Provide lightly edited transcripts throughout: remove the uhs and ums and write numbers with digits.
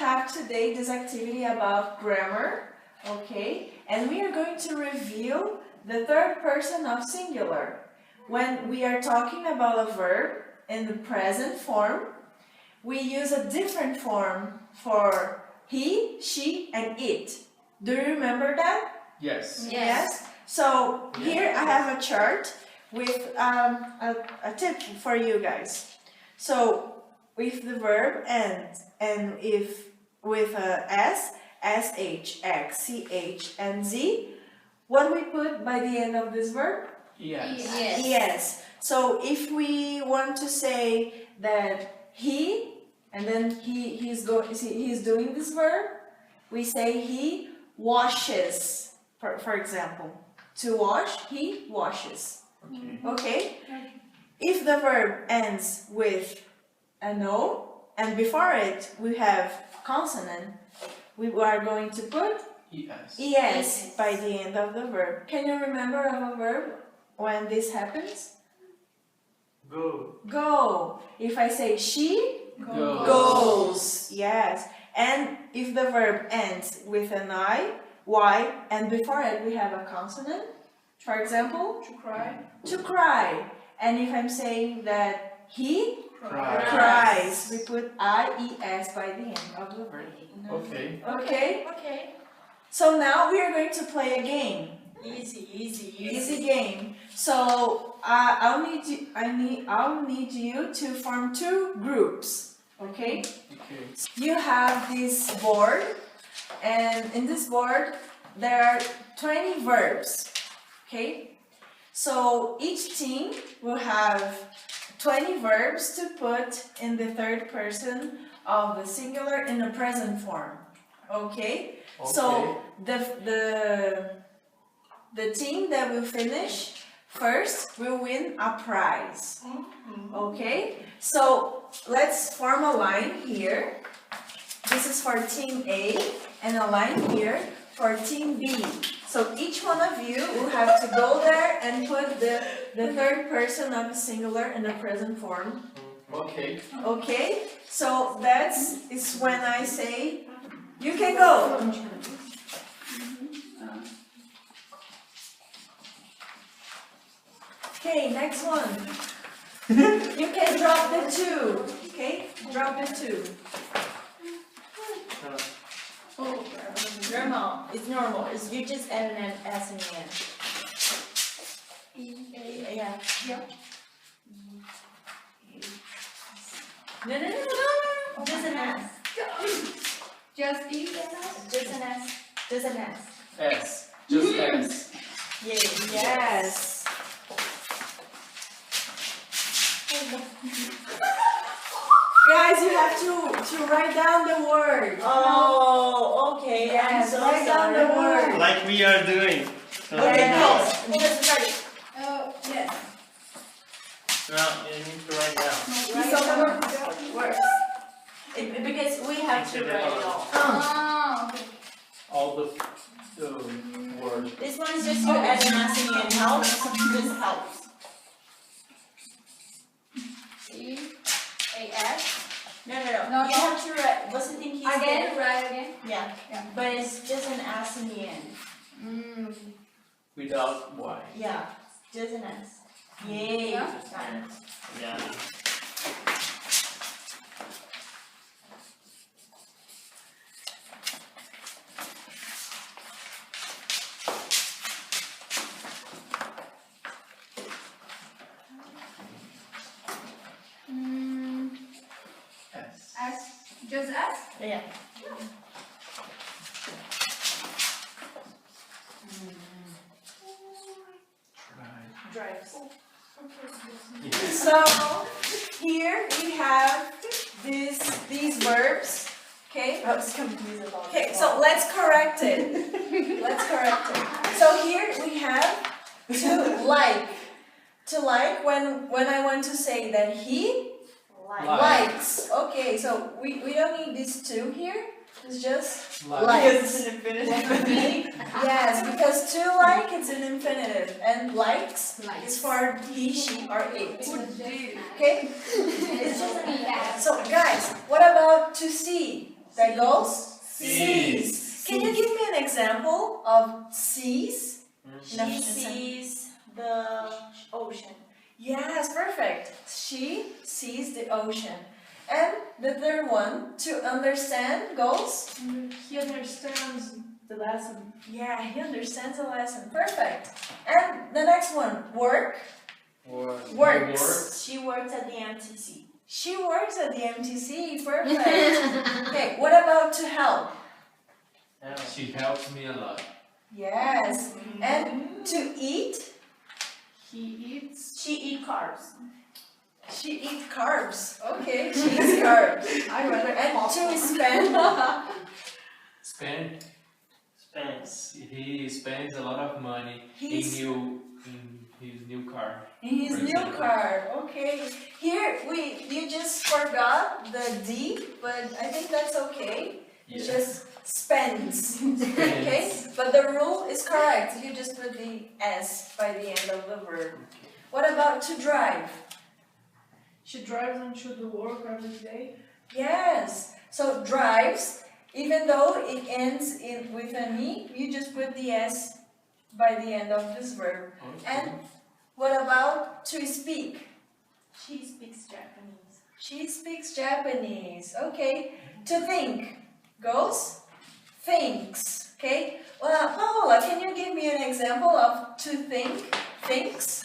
have today this activity about grammar, okay? And we are going to review the third person of singular. When we are talking about a verb in the present form, we use a different form for he, she, and it. Do you remember that? Yes. Yes. So here I have a chart with a tip for you guys. So if the verb ends and if with a S, SH, X, CH, and Z, what we put by the end of this verb? Yes. Yes. So if we want to say that he, and then he's doing this verb, we say he washes. For example, to wash, he washes. Okay. Okay? If the verb ends with an O, and before it we have consonant, we are going to put Yes. ES by the end of the verb. Can you remember of a verb when this happens? Go. Go. If I say she Goes. Yes. And if the verb ends with an I, Y, and before it we have a consonant, for example, To cry. to cry. And if I'm saying that he Cries. cries, we put IES by the end of the verb. Okay. Okay? Okay. So now we are going to play a game. Easy. Game. So I'll need you to form two groups. Okay? Okay. You have this board, and in this board there are 20 verbs. Okay? So each team will have 20 verbs to put in the third person of the singular in the present form. Okay? So the team that will finish first will win a prize. Okay? So let's form a line here. This is for team A, and a line here for team B. So each one of you will have to go there and put the third person of the singular in the present form. Okay. Okay? So is when I say you can go. Okay, next one. You can drop the two. Okay? Drop the two. Oh, Normal. You just add an S in the end. Yeah. No. Just an S. Just eat and Just an S. Just an S. S. Just S. Yes. Guys, you have to write down the word. Oh, okay. Yes, I'm so write down the sorry. word. Like we are doing. Yes. Just write it. Yes. No, you need to write down. Write down words. Because we have to write it all. Oh, okay. All the words. This one is just to add an S in the end. Helps. This helps. C-A-S. No. No. You have to write. What's the thing he said? Again, write again. Yeah. But it's just an S in the end. Without Y. Yeah. Just an S. Yay. Yeah. Got it. Yeah. S. S. Just S. Yeah. Try. Drives. Yes. So here we have these verbs. Okay. I was confused about Okay. So let's correct it. So here we have to like. To like when I want to say that he likes. Okay. So we don't need these two here. It's just Like. Because it's an infinitive. yes, because to like it's an infinitive, and likes is for he, she, or it. Okay? It's just an ES. So guys, what about to see? That goes? Sees. Can you give me an example of sees? She sees the ocean. Yes, perfect. She sees the ocean. And the third one, to understand, goes? He understands the lesson. Yeah, he understands the lesson. Perfect. And the next one, work? Works. She works at the MTC. She works at the MTC. Perfect. Okay, what about to help? She helps me a lot. Yes. And to eat? He eats. She eats carbs. She eats carbs. Okay, she eats carbs. I rather And to spend? Spends. He spends a lot of money in He's his new car. in his For new example. car. Okay. Here you just forgot the D, but I think that's okay. It just spends. Okay? But the rule is correct. You just put the S by the end of the verb. What about to drive? She drives into the work every day. Yes. So drives, even though it ends with an E, you just put the S by the end of this verb. And what about to speak? She speaks Japanese. She speaks Japanese. Okay. To think goes thinks. Okay. Well, Paola, can you give me an example of to think? Thinks.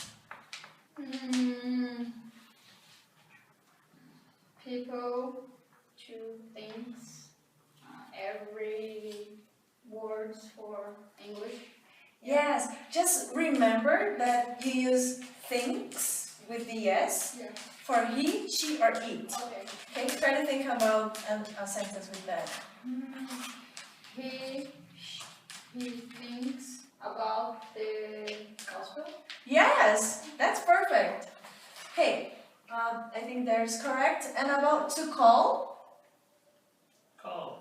People to things, every words for English. Yes. Just remember that you use thinks with the S Yeah. for he, she, or it. Okay. Okay. Try to think about a sentence with that. He thinks about the gospel. Yes, that's perfect. Hey, I think there's correct. And about to call?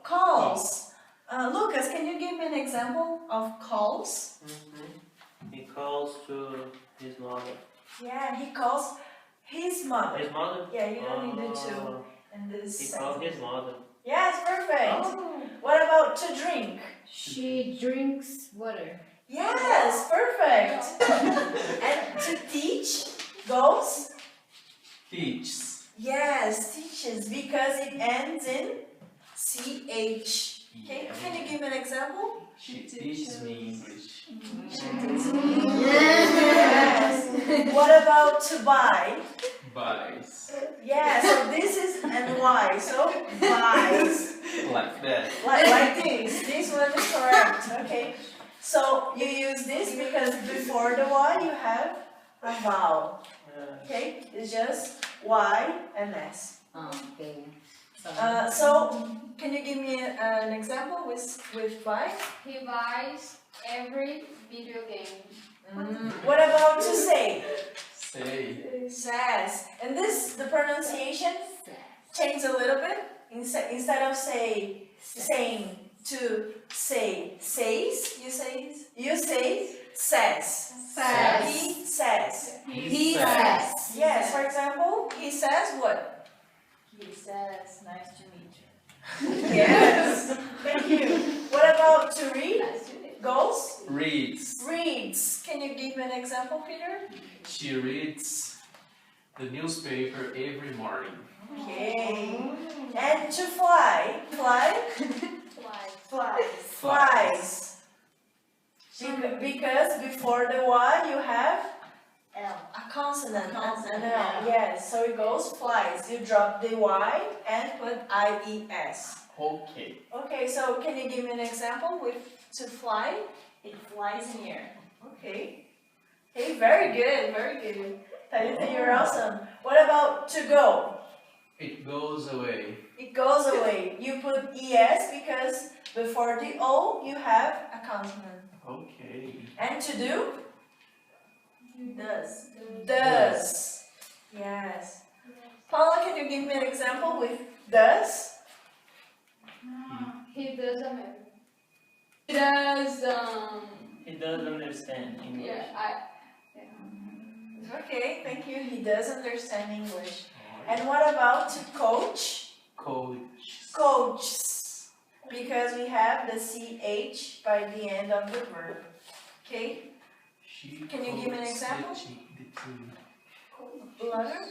Calls. Lucas, can you give me an example of calls? He calls to his mother. Yeah, he calls his mother. His mother? Yeah, you don't need the to in this He calls sentence. his mother. Yes, perfect. What about to drink? She drinks water. Yes, perfect. And to teach goes? Teaches. Yes, teaches, because it ends in CH. Okay, can you give me an example? She teaches me English. Yes. What about to buy? Buys. Yeah, so this is and why, so buys. Like that. Like this. This one is correct. Okay. So you use this because before the Y you have a vowel. Okay? It's just Y and S. Okay. So can you give me an example with buy? He buys every video game. What about to say? Say. Says. And this, the pronunciation changes a little bit. Instead of saying to say, says, you say says. Says. He says. He says. says. Yes, for example, he says what? He says, nice to meet you. Yes. Thank you. What about to read? Nice to meet you. Goes? Reads. Reads. Can you give me an example, Peter? She reads the newspaper every morning. Okay. And to fly? Fly? Flies. Because before the Y you have L. a consonant. Consonant, An L. Yes, so it goes flies. You drop the Y and put IES. Okay. Okay, so can you give me an example with to fly? It flies in the air. Okay. Hey, very good, very good. Thalita, you're awesome. What about to go? It goes away. It goes away. You put ES because before the O you have a consonant. Okay. And to do? Does. Does. Yes. Paula, can you give me an example with does? He does He does He doesn't understand English. Okay, thank you. He does understand English. And what about to coach? Coach. Coaches. because we have the CH by the end of the verb. Okay? She Can you give me an coaches example? The team. Louder?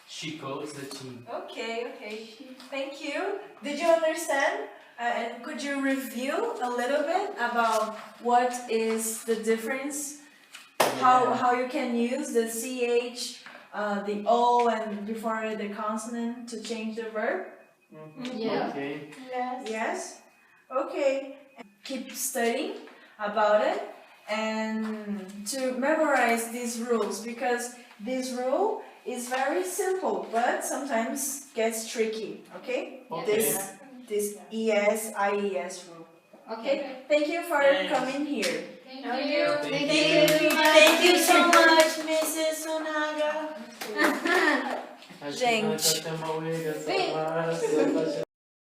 She coaches the team. Okay, okay. Thank you. Did you understand? And could you review a little bit about what is the difference? How you can use the CH, the O, and before the consonant to change the verb? Yeah. Okay. Yes. Yes? Okay. Keep studying about it and to memorize these rules because this rule is very simple but sometimes gets tricky, okay? Okay. This ES, IES rule. Okay? Thank you for Thanks. coming here. Thank Thank you. Thank you. Thank you so much, Mrs. Sonaga. Acho Gente. que nós já temos uma